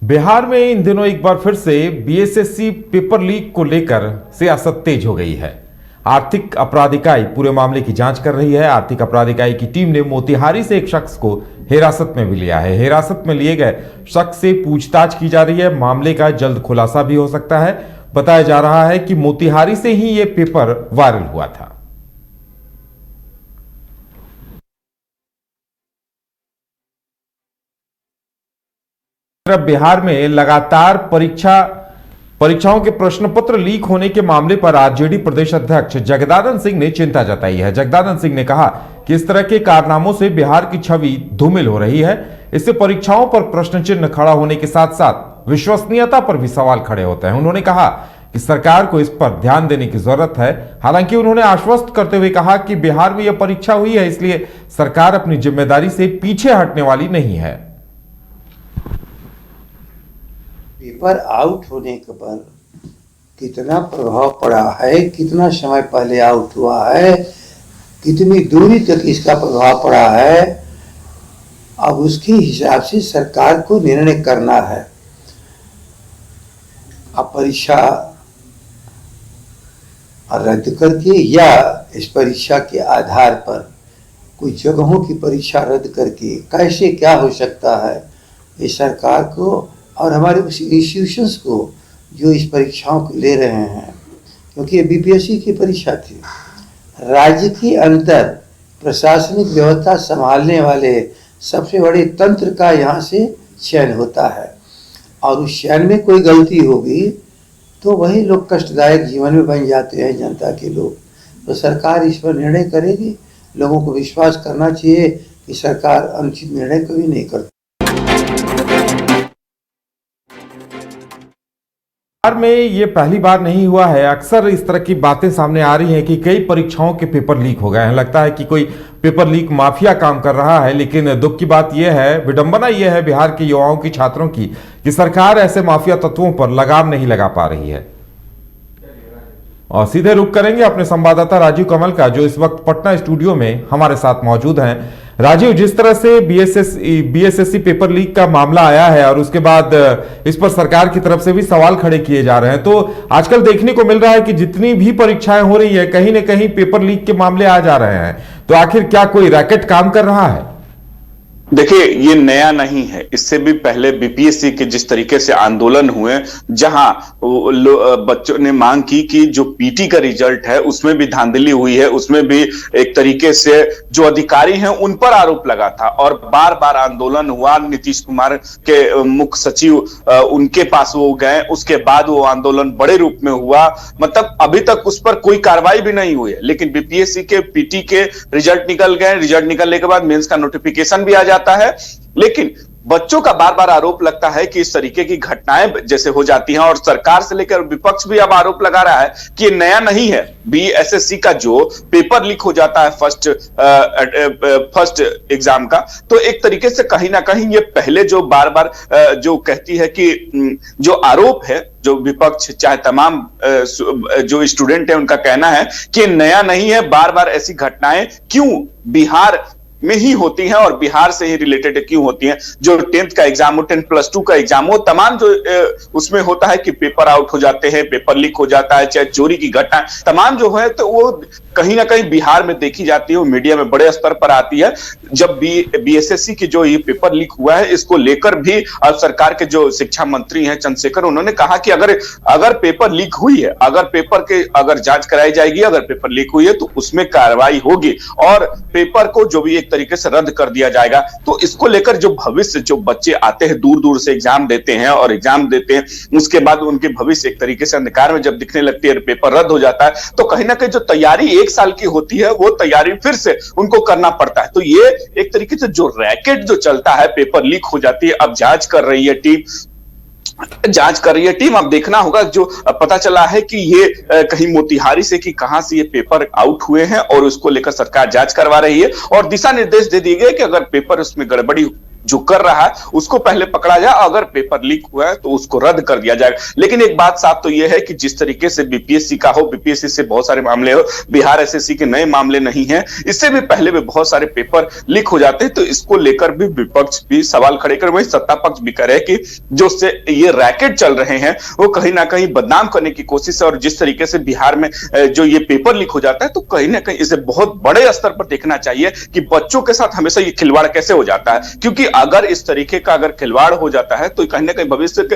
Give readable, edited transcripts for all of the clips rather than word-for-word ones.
बिहार में इन दिनों एक बार फिर से बीएसएससी पेपर लीक को लेकर सियासत तेज हो गई है। आर्थिक अपराध इकाई पूरे मामले की जांच कर रही है। आर्थिक अपराध इकाई की टीम ने मोतिहारी से एक शख्स को हिरासत में भी लिया है। हिरासत में लिए गए शख्स से पूछताछ की जा रही है। मामले का जल्द खुलासा भी हो सकता है। बताया जा रहा है कि मोतिहारी से ही यह पेपर वायरल हुआ था। बिहार में लगातार परीक्षाओं के प्रश्न पत्र लीक होने के मामले पर आरजेडी प्रदेश अध्यक्ष जगदानंद सिंह ने चिंता जताई है। जगदानंद सिंह ने कहा कि इस तरह के कारनामों से बिहार की छवि धूमिल हो रही है। इससे परीक्षाओं पर प्रश्न चिन्ह खड़ा होने के साथ साथ विश्वसनीयता पर भी सवाल खड़े होते हैं। उन्होंने कहा कि सरकार को इस पर ध्यान देने की जरूरत है। हालांकि उन्होंने आश्वस्त करते हुए कहा कि बिहार में यह परीक्षा हुई है, इसलिए सरकार अपनी जिम्मेदारी से पीछे हटने वाली नहीं है। पेपर आउट होने के पर कितना प्रभाव पड़ा है, कितना समय पहले आउट हुआ है, कितनी दूरी तक इसका प्रभाव पड़ा है, अब उसके हिसाब से सरकार को निर्णय करना है। अब परीक्षा रद्द करके या इस परीक्षा के आधार पर कुछ जगहों की परीक्षा रद्द करके कैसे क्या हो सकता है, ये सरकार को और हमारे उस इंस्टीट्यूशंस को जो इस परीक्षाओं को ले रहे हैं, क्योंकि ये बीपीएससी की परीक्षा थी। राज्य के अंदर प्रशासनिक व्यवस्था संभालने वाले सबसे बड़े तंत्र का यहाँ से चयन होता है, और उस चयन में कोई गलती होगी तो वही लोग कष्टदायक जीवन में बन जाते हैं, जनता के लोग। तो सरकार इस पर निर्णय करेगी। लोगों को विश्वास करना चाहिए कि सरकार अनुचित निर्णय कभी नहीं करती। बिहार में ये पहली बार नहीं हुआ है। अक्सर इस तरह की बातें सामने आ रही हैं कि कई परीक्षाओं के पेपर लीक हो गए हैं। लगता है कि कोई पेपर लीक माफिया काम कर रहा है। लेकिन दुख की बात यह है, विडंबना यह है बिहार के युवाओं की, छात्रों की, कि सरकार ऐसे माफिया तत्वों पर लगाम नहीं लगा पा रही है। और सीधे रुख करेंगे अपने संवाददाता राजीव कमल का, जो इस वक्त पटना स्टूडियो में हमारे साथ मौजूद हैं। राजीव, जिस तरह से बीएसएससी पेपर लीक का मामला आया है और उसके बाद इस पर सरकार की तरफ से भी सवाल खड़े किए जा रहे हैं, तो आजकल देखने को मिल रहा है कि जितनी भी परीक्षाएं हो रही है, कहीं ना कहीं पेपर लीक के मामले आ जा रहे हैं। तो आखिर क्या कोई रैकेट काम कर रहा है? देखिए, ये नया नहीं है। इससे भी पहले बीपीएससी के जिस तरीके से आंदोलन हुए, जहां बच्चों ने मांग की कि जो पीटी का रिजल्ट है उसमें भी धांधली हुई है, उसमें भी एक तरीके से जो अधिकारी हैं उन पर आरोप लगा था, और बार बार आंदोलन हुआ। नीतीश कुमार के मुख्य सचिव उनके पास वो गए, उसके बाद वो आंदोलन बड़े रूप में हुआ। मतलब अभी तक उस पर कोई कार्रवाई भी नहीं हुई है। लेकिन बीपीएससी के पीटी के रिजल्ट निकल गए। रिजल्ट निकलने के बाद मेंस का नोटिफिकेशन भी आ जाता है। लेकिन बच्चों का बार बार आरोप लगता है कि इस तरीके की घटनाएं जैसे हो जाती हैं, और सरकार से लेकर विपक्ष भी अब आरोप लगा रहा है कि ये नया नहीं है। बीएसएससी का जो पेपर लीक हो जाता है फर्स्ट एग्जाम का, तो एक तरीके से कहीं ना कहीं ये पहले जो बार बार जो कहती है कि जो आरोप है, जो विपक्ष चाहे तमाम जो स्टूडेंट है उनका कहना है कि नया नहीं है। बार बार ऐसी घटनाएं क्यों बिहार में ही होती हैं और बिहार से ही रिलेटेड क्यों होती हैं? जो 10th का एग्जाम हो, 10+2 का एग्जाम हो, तमाम जो उसमें होता है कि पेपर आउट हो जाते हैं, पेपर लीक हो जाता है, चाहे चोरी की घटना, तमाम जो है तो वो कहीं ना कहीं बिहार में देखी जाती है, मीडिया में बड़े स्तर पर आती है। जब बीएसएससी की जो ये पेपर लीक हुआ है, इसको लेकर भी अब सरकार के जो शिक्षा मंत्री हैं चंद्रशेखर, उन्होंने कहा कि अगर पेपर लीक हुई है, अगर जांच कराई जाएगी, अगर पेपर लीक हुई है तो उसमें कार्रवाई होगी और पेपर को जो भी एक तरीके से रद्द कर दिया जाएगा। तो इसको लेकर जो भविष्य, जो बच्चे आते हैं दूर दूर से एग्जाम देते हैं और एग्जाम देते हैं, उसके बाद उनके भविष्य एक तरीके से अंधकार में जब दिखने लगती है, पेपर रद्द हो जाता है, तो कहीं ना कहीं जो तैयारी 1 साल की होती है वो तैयारी फिर से उनको करना पड़ता है। तो ये एक तरीके से जो रैकेट जो चलता है, पेपर लीक हो जाती है, अब जांच कर रही है टीम। अब देखना होगा। जो पता चला है कि ये कहीं मोतिहारी से कि कहां से ये पेपर आउट हुए हैं, और उसको लेकर सरकार जांच करवा रही है और दिशा निर्देश दे दिए गए कि अगर पेपर उसमें गड़बड़ी जो कर रहा है उसको पहले पकड़ा जाए, अगर पेपर लीक हुआ है तो उसको रद्द कर दिया जाएगा। लेकिन एक बात साफ तो यह है कि जिस तरीके से बीपीएससी का हो, बीपीएससी से बहुत सारे मामले हो, बिहार एसएससी के नए मामले नहीं है, इससे भी पहले भी बहुत सारे पेपर लीक हो जाते हैं, तो इसको लेकर भी विपक्ष भी सवाल खड़े कर, वही सत्ता पक्ष भी करे कि जो से ये रैकेट चल रहे हैं वो कहीं ना कहीं बदनाम करने की कोशिश है। और जिस तरीके से बिहार में जो ये पेपर लीक हो जाता है, तो कहीं ना कहीं इसे बहुत बड़े स्तर पर देखना चाहिए कि बच्चों के साथ हमेशा ये खिलवाड़ कैसे हो जाता है। क्योंकि अगर इस तरीके का अगर खिलवाड़ हो जाता है तो कहीं ना कहीं भविष्य के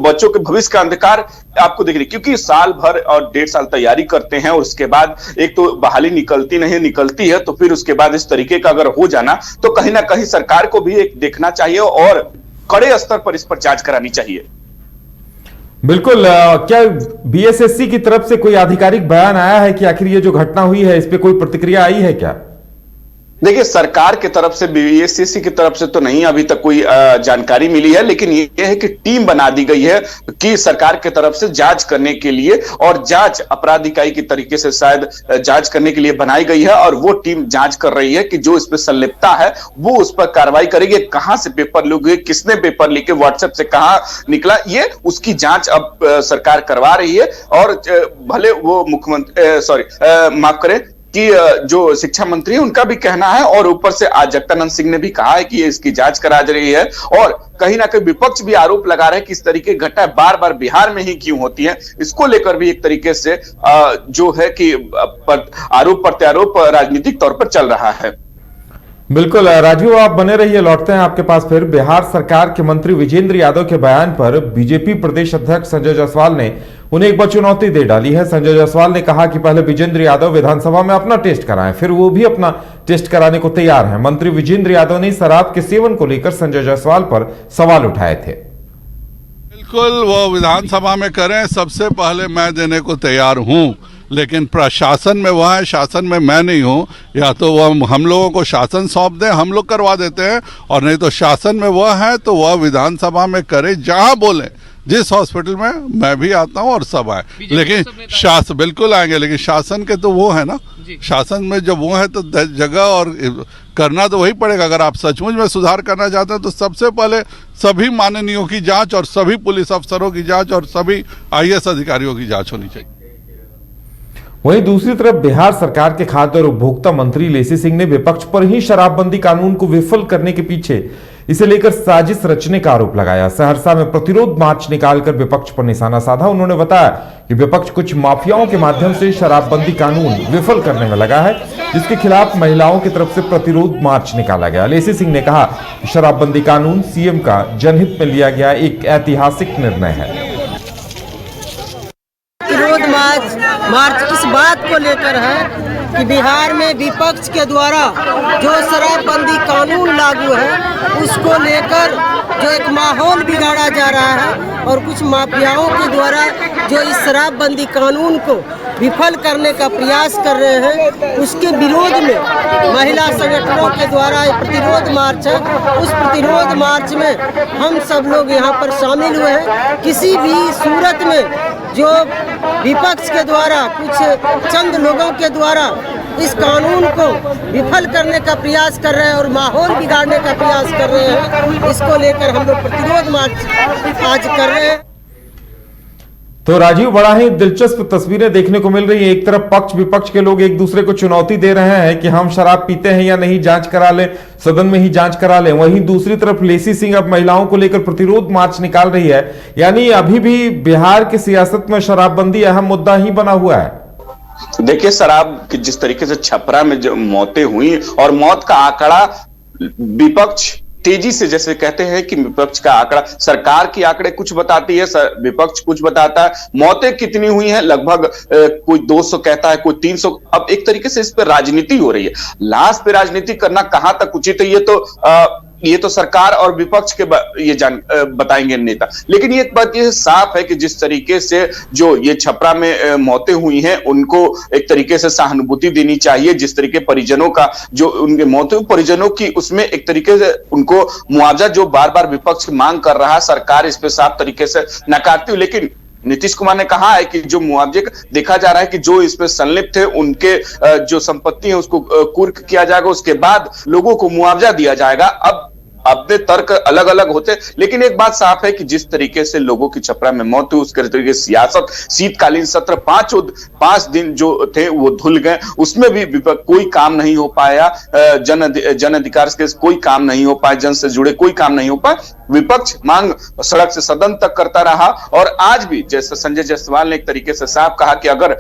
बच्चों के भविष्य का अंधकार आपको दिख रही, क्योंकि साल भर और 1.5 साल तैयारी करते हैं और उसके बाद एक तो बहाली निकलती है, तो फिर उसके बाद इस तरीके का अगर हो जाना, तो कहीं ना कहीं सरकार को भी एक देखना चाहिए और कड़े स्तर पर इस पर जांच करानी चाहिए। बिल्कुल। क्या बीएसएससी की तरफ से कोई आधिकारिक बयान आया है कि आखिर ये जो घटना हुई है इस पे कोई प्रतिक्रिया आई है क्या? देखिए, सरकार की तरफ से, बीएसएससी की तरफ से तो नहीं अभी तक कोई जानकारी मिली है, लेकिन ये है कि टीम बना दी गई है कि सरकार की तरफ से जांच करने के लिए, और जांच अपराध इकाई की तरीके से शायद जांच करने के लिए बनाई गई है, और वो टीम जांच कर रही है कि जो इस पर संलिप्तता है वो उस पर कार्रवाई करेगी। कहां से पेपर लीक हुए, किसने पेपर लीक, व्हाट्सएप से कहां निकला, ये उसकी जांच अब सरकार करवा रही है। और भले वो मुख्यमंत्री माफ करें कि जो शिक्षा मंत्री है उनका भी कहना है, और ऊपर से आज जगदानंद सिंह ने भी कहा है कि इसकी जांच करा जा रही है, और कहीं ना कहीं विपक्ष भी आरोप लगा रहे हैं कि इस तरीके की घटनाएं बार बार बिहार में ही क्यों होती हैं। इसको लेकर भी एक तरीके से जो है कि आरोप प्रत्यारोप राजनीतिक तौर पर चल रहा है। बिल्कुल राजीव, आप बने रहिए, लौटते हैं आपके पास फिर। बिहार सरकार के मंत्री विजेंद्र यादव के बयान पर बीजेपी प्रदेश अध्यक्ष संजय जायसवाल ने उन्हें एक बार चुनौती दे डाली है। संजय जायसवाल ने कहा कि पहले विजेंद्र यादव विधानसभा में अपना टेस्ट कराएं, फिर वो भी अपना टेस्ट कराने को तैयार हैं। मंत्री विजेंद्र यादव ने शराब के सेवन को लेकर संजय जायसवाल पर सवाल उठाए थे। बिल्कुल, वो विधानसभा में करें, सबसे पहले मैं देने को तैयार हूं, लेकिन प्रशासन में वह है, शासन में मैं नहीं हूं। या तो वह हम लोगों को शासन सौंप दें, हम लोग करवा देते हैं, और नहीं तो शासन में वह है तो वह विधानसभा में करे, जहां बोले। जिस हॉस्पिटल में मैं भी आता हूं और सब आए, लेकिन शासन बिल्कुल आएंगे, लेकिन शासन के तो वो है ना, शासन में जब वो है तो जगह और करना तो वही पड़ेगा। अगर आप सचमुच में सुधार करना चाहते हैं तो सबसे पहले सभी माननीयों की जांच और सभी पुलिस अफसरों की जांच और सभी आईएएस अधिकारियों की जांच होनी चाहिए। वहीं दूसरी तरफ बिहार सरकार के खाद्य और उपभोक्ता मंत्री लेसी सिंह ने विपक्ष पर ही शराबबंदी कानून को विफल करने के पीछे इसे लेकर साजिश रचने का आरोप लगाया। सहरसा में प्रतिरोध मार्च निकालकर विपक्ष पर निशाना साधा। उन्होंने बताया कि विपक्ष कुछ माफियाओं के माध्यम से शराबबंदी कानून विफल करने में लगा है, जिसके खिलाफ महिलाओं की तरफ से प्रतिरोध मार्च निकाला गया। लेसी सिंह ने कहा कि शराबबंदी कानून सीएम का जनहित में लिया गया एक ऐतिहासिक निर्णय है। मार्च इस बात को लेकर है कि बिहार में विपक्ष के द्वारा जो शराबबंदी कानून लागू है उसको लेकर जो एक माहौल बिगाड़ा जा रहा है, और कुछ माफियाओं के द्वारा जो इस शराबबंदी कानून को विफल करने का प्रयास कर रहे हैं, उसके विरोध में महिला संगठनों के द्वारा प्रतिरोध मार्च है। उस प्रतिरोध मार्च में हम सब लोग यहाँ पर शामिल हुए हैं। किसी भी सूरत में जो विपक्ष के द्वारा कुछ चंद लोगों के द्वारा इस कानून को विफल करने का प्रयास कर रहे हैं और माहौल बिगाड़ने का प्रयास कर रहे हैं, इसको लेकर हम लोग प्रतिरोध मार्च आज कर रहे हैं। तो राजीव, बड़ा ही दिलचस्प तस्वीरें देखने को मिल रही है। एक तरफ पक्ष विपक्ष के लोग एक दूसरे को चुनौती दे रहे हैं कि हम शराब पीते हैं या नहीं, जांच करा लें, सदन में ही जांच करा लें। वहीं दूसरी तरफ लेसी सिंह अब महिलाओं को लेकर प्रतिरोध मार्च निकाल रही है। यानी अभी भी बिहार की सियासत में शराबबंदी अहम मुद्दा ही बना हुआ है। देखिए, शराब की जिस तरीके से छपरा में जो मौतें हुई, और मौत का आंकड़ा विपक्ष तेजी से, जैसे कहते हैं कि विपक्ष का आंकड़ा, सरकार की आंकड़े कुछ बताती है, विपक्ष कुछ बताता है। मौतें कितनी हुई हैं, लगभग कोई 200 कहता है, कोई 300। अब एक तरीके से इस पर राजनीति हो रही है। लाश पे राजनीति करना कहां तक उचित है, ये तो सरकार और विपक्ष के बताएंगे नेता। लेकिन ये एक बात ये साफ है कि जिस तरीके से जो ये छपरा में मौतें हुई हैं, उनको एक तरीके से सहानुभूति देनी चाहिए। जिस तरीके परिजनों का जो उनके मौतें, परिजनों की उसमें एक तरीके से उनको मुआवजा जो बार बार विपक्ष मांग कर रहा है, सरकार इस पे साफ तरीके से नकारती हुई। लेकिन नीतीश कुमार ने कहा है कि जो मुआवजे देखा जा रहा है कि जो इसमें संलिप्त थे उनके जो संपत्ति है उसको कुर्क किया जाएगा, उसके बाद लोगों को मुआवजा दिया जाएगा। अब अपने तर्क अलग अलग होते, लेकिन एक बात साफ है कि जिस तरीके से लोगों की छपरा में मौत हुई, उसके तरीके सियासत, शीतकालीन सत्र 5 दिन जो थे वो धुल गए, उसमें भी कोई काम नहीं हो पाया, जन अधिकार के कोई काम नहीं हो पाया, जन से जुड़े कोई काम नहीं हो पाया। विपक्ष मांग सड़क से सदन तक करता रहा, और आज भी जैसे संजय जायसवाल ने एक तरीके से साफ कहा कि अगर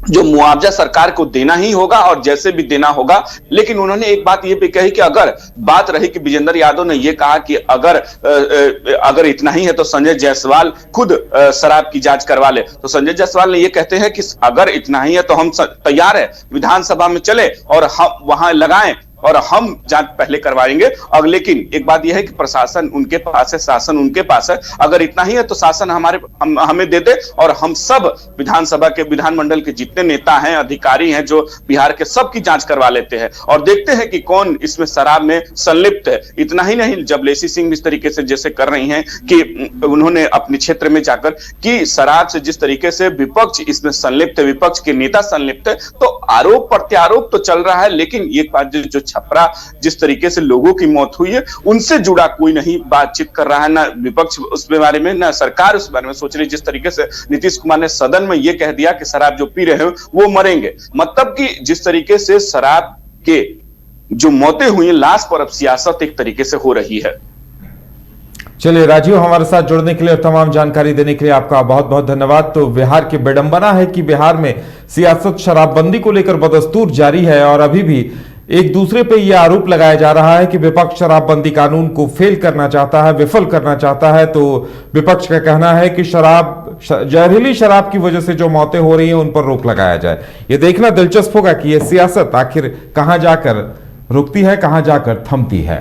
जो मुआवजा सरकार को देना ही होगा और जैसे भी देना होगा, लेकिन उन्होंने एक बात ये भी कही कि अगर बात रही कि विजेंद्र यादव ने ये कहा कि अगर इतना ही है तो संजय जायसवाल खुद शराब की जांच करवा ले, तो संजय जायसवाल ने ये कहते हैं कि अगर इतना ही है तो हम तैयार है, विधानसभा में चले और हम वहां लगाएं और हम जांच पहले करवाएंगे। और लेकिन एक बात यह है कि प्रशासन उनके पास है, शासन उनके पास है, अगर इतना ही है तो शासन हमें दे दे और हम सब विधानमंडल के जितने नेता हैं, अधिकारी हैं जो बिहार के, सब की जांच करवा लेते हैं और देखते हैं कि कौन इसमें शराब में संलिप्त है। इतना ही नहीं, जब लेसी सिंह इस तरीके से जैसे कर रही हैं कि उन्होंने अपने क्षेत्र में जाकर कि शराब से जिस तरीके से विपक्ष इसमें संलिप्त है, विपक्ष के नेता संलिप्त है, तो आरोप प्रत्यारोप तो चल रहा है, लेकिन ये बात जो छपरा जिस तरीके से लोगों की मौत हुई है उनसे जुड़ा कोई नहीं बातचीत कर रहा है, ना विपक्ष उस बारे में, ना सरकार उस बारे में सोच रही। जिस तरीके से नीतीश कुमार ने सदन में यह कह दिया कि शराब जो पी रहे हो वो मरेंगे, मतलब कि जिस तरीके से शराब के जो मौतें हुई, लाश पर अब सियासत एक तरीके से हो रही है। चलिए राजीव, हमारे साथ जुड़ने के लिए और तमाम जानकारी देने के लिए आपका बहुत बहुत धन्यवाद। तो बिहार की विडंबना है कि बिहार में सियासत शराबबंदी को लेकर बदस्तूर जारी है और अभी भी एक दूसरे पे यह आरोप लगाया जा रहा है कि विपक्ष शराबबंदी कानून को फेल करना चाहता है, विफल करना चाहता है। तो विपक्ष का कहना है कि जहरीली शराब की वजह से जो मौतें हो रही हैं उन पर रोक लगाया जाए। यह देखना दिलचस्प होगा कि यह सियासत आखिर कहां जाकर रुकती है, कहां जाकर थमती है।